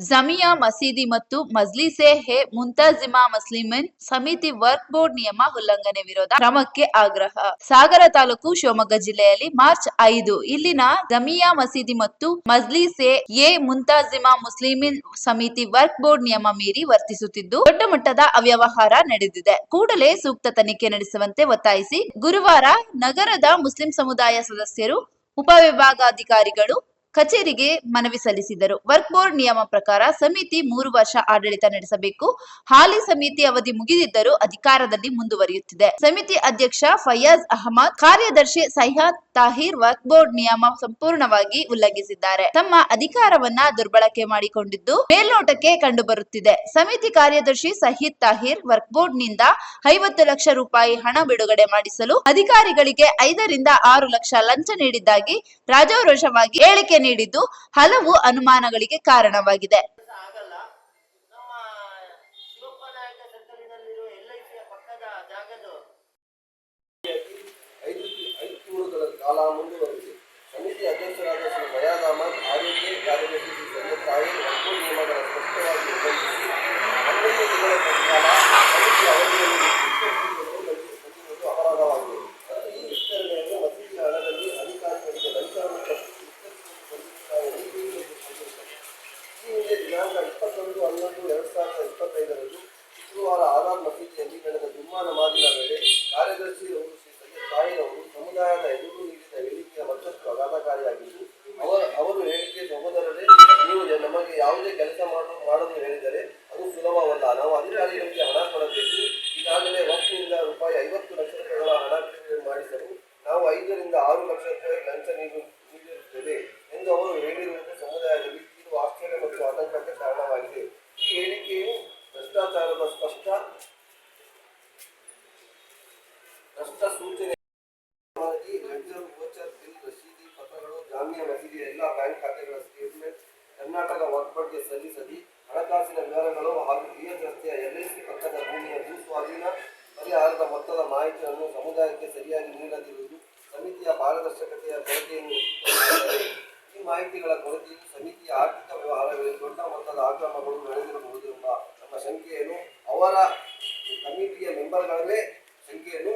ಜಮಿಯಾ ಮಸೀದಿ ಮತ್ತು ಮಜ್ಲಿಸೆ ಹೆ ಮುಂತಜಿಮಾ ಮುಸ್ಲಿಮೀನ್ ಸಮಿತಿ ವರ್ಕ್ ಬೋರ್ಡ್ ನಿಯಮ ಉಲ್ಲಂಘನೆ ವಿರೋಧ ಕ್ರಮಕ್ಕೆ ಆಗ್ರಹ. ಸಾಗರ ತಾಲೂಕು, ಶಿವಮೊಗ್ಗ ಜಿಲ್ಲೆಯಲ್ಲಿ ಮಾರ್ಚ್ 5 ಇಲ್ಲಿನ ಜಮಿಯಾ ಮಸೀದಿ ಮತ್ತು ಮಜ್ಲಿಸೆ ಎ ಮುಂತಜಿಮಾ ಮುಸ್ಲಿಮೀನ್ ಸಮಿತಿ ವರ್ಕ್ ಬೋರ್ಡ್ ನಿಯಮ ಮೀರಿ ವರ್ತಿಸುತ್ತಿದ್ದು ದೊಡ್ಡ ಮಟ್ಟದ ಅವ್ಯವಹಾರ ನಡೆದಿದೆ. ಕೂಡಲೇ ಸೂಕ್ತ ತನಿಖೆ ನಡೆಸುವಂತೆ ಒತ್ತಾಯಿಸಿ ಗುರುವಾರ ನಗರದ ಮುಸ್ಲಿಂ ಸಮುದಾಯ ಸದಸ್ಯರು ಉಪವಿಭಾಗಾಧಿಕಾರಿಗಳು ಕಚೇರಿಗೆ ಮನವಿ ಸಲ್ಲಿಸಿದರು. ವರ್ಕ್ ಬೋರ್ಡ್ ನಿಯಮ ಪ್ರಕಾರ ಸಮಿತಿ 3 ವರ್ಷ ಆಡಳಿತ ನಡೆಸಬೇಕು. ಹಾಲಿ ಸಮಿತಿ ಅವಧಿ ಮುಗಿದಿದ್ದರೂ ಅಧಿಕಾರದಲ್ಲಿ ಮುಂದುವರಿಯುತ್ತಿದೆ. ಸಮಿತಿ ಅಧ್ಯಕ್ಷ ಫಯಾಜ್ ಅಹಮದ್, ಕಾರ್ಯದರ್ಶಿ ಸೈಯದ್ ತಾಹಿರ್ ವರ್ಕ್ ಬೋರ್ಡ್ ನಿಯಮ ಸಂಪೂರ್ಣವಾಗಿ ಉಲ್ಲಂಘಿಸಿದ್ದಾರೆ. ತಮ್ಮ ಅಧಿಕಾರವನ್ನ ದುರ್ಬಳಕೆ ಮಾಡಿಕೊಂಡಿದ್ದು ಮೇಲ್ನೋಟಕ್ಕೆ ಕಂಡುಬರುತ್ತಿದೆ. ಸಮಿತಿ ಕಾರ್ಯದರ್ಶಿ ಸೈಯದ್ ತಾಹಿರ್ ವರ್ಕ್ ಬೋರ್ಡ್ ನಿಂದ 50 ಲಕ್ಷ ರೂಪಾಯಿ ಹಣ ಬಿಡುಗಡೆ ಮಾಡಿಸಲು ಅಧಿಕಾರಿಗಳಿಗೆ 5 ರಿಂದ 6 ಲಕ್ಷ ಲಂಚ ನೀಡಿದ್ದಾಗಿ ರಾಜಾರೋಷವಾಗಿ ಹೇಳಿಕೆ ನೀಡಿದ್ದು ಹಲವು ಅನುಮಾನಗಳಿಗೆ ಕಾರಣವಾಗಿದೆ. ಕಾಲ ಮುಂದುವರೆದಿದೆ. ಸಮಿತಿ ಅಧ್ಯಕ್ಷರಾದ ಶ್ರೀ ಫಯಾಜ್ ಅಹಮದ್, ಆರೋಗ್ಯ ಕಾರ್ಯದರ್ಶಿ ಶ್ರೀ ಸೈಯದ್ ತಾಹಿರ್ ವರ್ಕ್ ನಿಯಮಗಳ ಸ್ಪಷ್ಟವಾಗಿ ಉಲ್ಲಂಘಿಸಿ 11 ತಿಂಗಳ ಕಾಲ ಸಮಿತಿ ಅವಧಿಯನ್ನು ವಿಸ್ತರಿಸುವುದು ಅಪರಾಧವಾಗಿದೆ. ಈ ವಿಸ್ತರಣೆಯನ್ನು ಮಸೀದಿ ಹಣದಲ್ಲಿ ಅಧಿಕಾರಿಗಳಿಗೆ ಲಂಚವನ್ನು ಈ ಹಿಂದೆ ದಿನಾಂಕ 21/11/2025 ಶುಕ್ರವಾರ ಆಜಾದ್ ಮಸೀದಿಯಲ್ಲಿ ನಡೆದ ಜುಮ್ಮಾ ನಮಾಜಿನ ವೇಳೆ ಕಾರ್ಯದರ್ಶಿ ಶ್ರೀ ಸೈಯದ್ ತಾಹಿರ್ ಅವರು ಸಮುದಾಯದ ಎದುರು ನೀಡಿದ ಹೇಳಿಕೆಯ ಮತ್ತಷ್ಟು ಆಘಾತಕಾರಿಯಾಗಿದ್ದು, ಅವರು ಹೇಳಿಕೆ ಸಹೋದರರೇ, ನೀವು ನಮಗೆ ಯಾವುದೇ ಕೆಲಸ ಮಾಡಲು ಹೇಳಿದರೆ ಅದು ಸುಲಭವಲ್ಲ. ನಾವು ಅಧಿಕಾರಿಗಳಿಗೆ ಹಣ ಕೊಡಬೇಕು. ಈಗಾಗಲೇ ವಕ್ಫ್ನಿಂದ ರೂಪಾಯಿ 50 ಲಕ್ಷ ರೂಪಾಯಿಗಳ ಹಣ ಬಿಡುಗಡೆ ಮಾಡಿಸಲು ನಾವು 5 ರಿಂದ 6 ಲಕ್ಷ ರೂಪಾಯಿ ಲಂಚ ನೀಡಿರುತ್ತೇವೆ ಎಂದು ಅವರು ಹೇಳಿರುವುದು ಸಮುದಾಯದಲ್ಲಿ ತೀವ್ರ ಆಶ್ಚರ್ಯ ಮತ್ತು ಆತಂಕಕ್ಕೆ ಕಾರಣವಾಗಿದೆ. ಈ ಹೇಳಿಕೆಯು ಭ್ರಷ್ಟಾಚಾರದ ಸ್ಪಷ್ಟ ಸೂಚನೆ. ಲೆಡ್ಜರ್, ವೋಚರ್, ಬಿಲ್, ರಶೀದಿ ಪತ್ರಗಳು, ಜಾಮಿಯಾ ಮಸೀದಿಯ ಎಲ್ಲ ಬ್ಯಾಂಕ್ ಖಾತೆಗಳ ಸ್ಟೇಟ್ಮೆಂಟ್, ಕರ್ನಾಟಕ ವಕ್ಫ್ ಬೋರ್ಡ್ಗೆ ಸಲ್ಲಿಸದೆ ಹಣಕಾಸಿನ ವಿವರಗಳು ಹಾಗೂ BH ರಸ್ತೆಯ LIC ಪಕ್ಕದ ಭೂಮಿಯ ಭೂ ಸ್ವಾಧೀನ ಪರಿಹಾರದ ಮೊತ್ತದ ಮಾಹಿತಿಯನ್ನು ಸಮುದಾಯಕ್ಕೆ ಸರಿಯಾಗಿ ನೀಡದಿರುವುದು ಸಮಿತಿಯ ಪಾರದರ್ಶಕತೆಯ ಕೊರತೆಯನ್ನು ಎತ್ತಿಕೊಂಡಿದ್ದಾರೆ. ಈ ಮಾಹಿತಿಗಳ ಕೊರತೆಯು ಸಮಿತಿಯ ಆರ್ಥಿಕ ವ್ಯವಹಾರಗಳಲ್ಲಿ ದೊಡ್ಡ ಮೊತ್ತದ ಅಕ್ರಮಗಳು ನಡೆದಿರಬಹುದು ಎಂಬ ನಮ್ಮ ಶಂಕೆಯನ್ನು ಅವರ ಕಮಿಟಿಯ ಮೆಂಬರ್ಗಳೇ ಶಂಕೆಯನ್ನು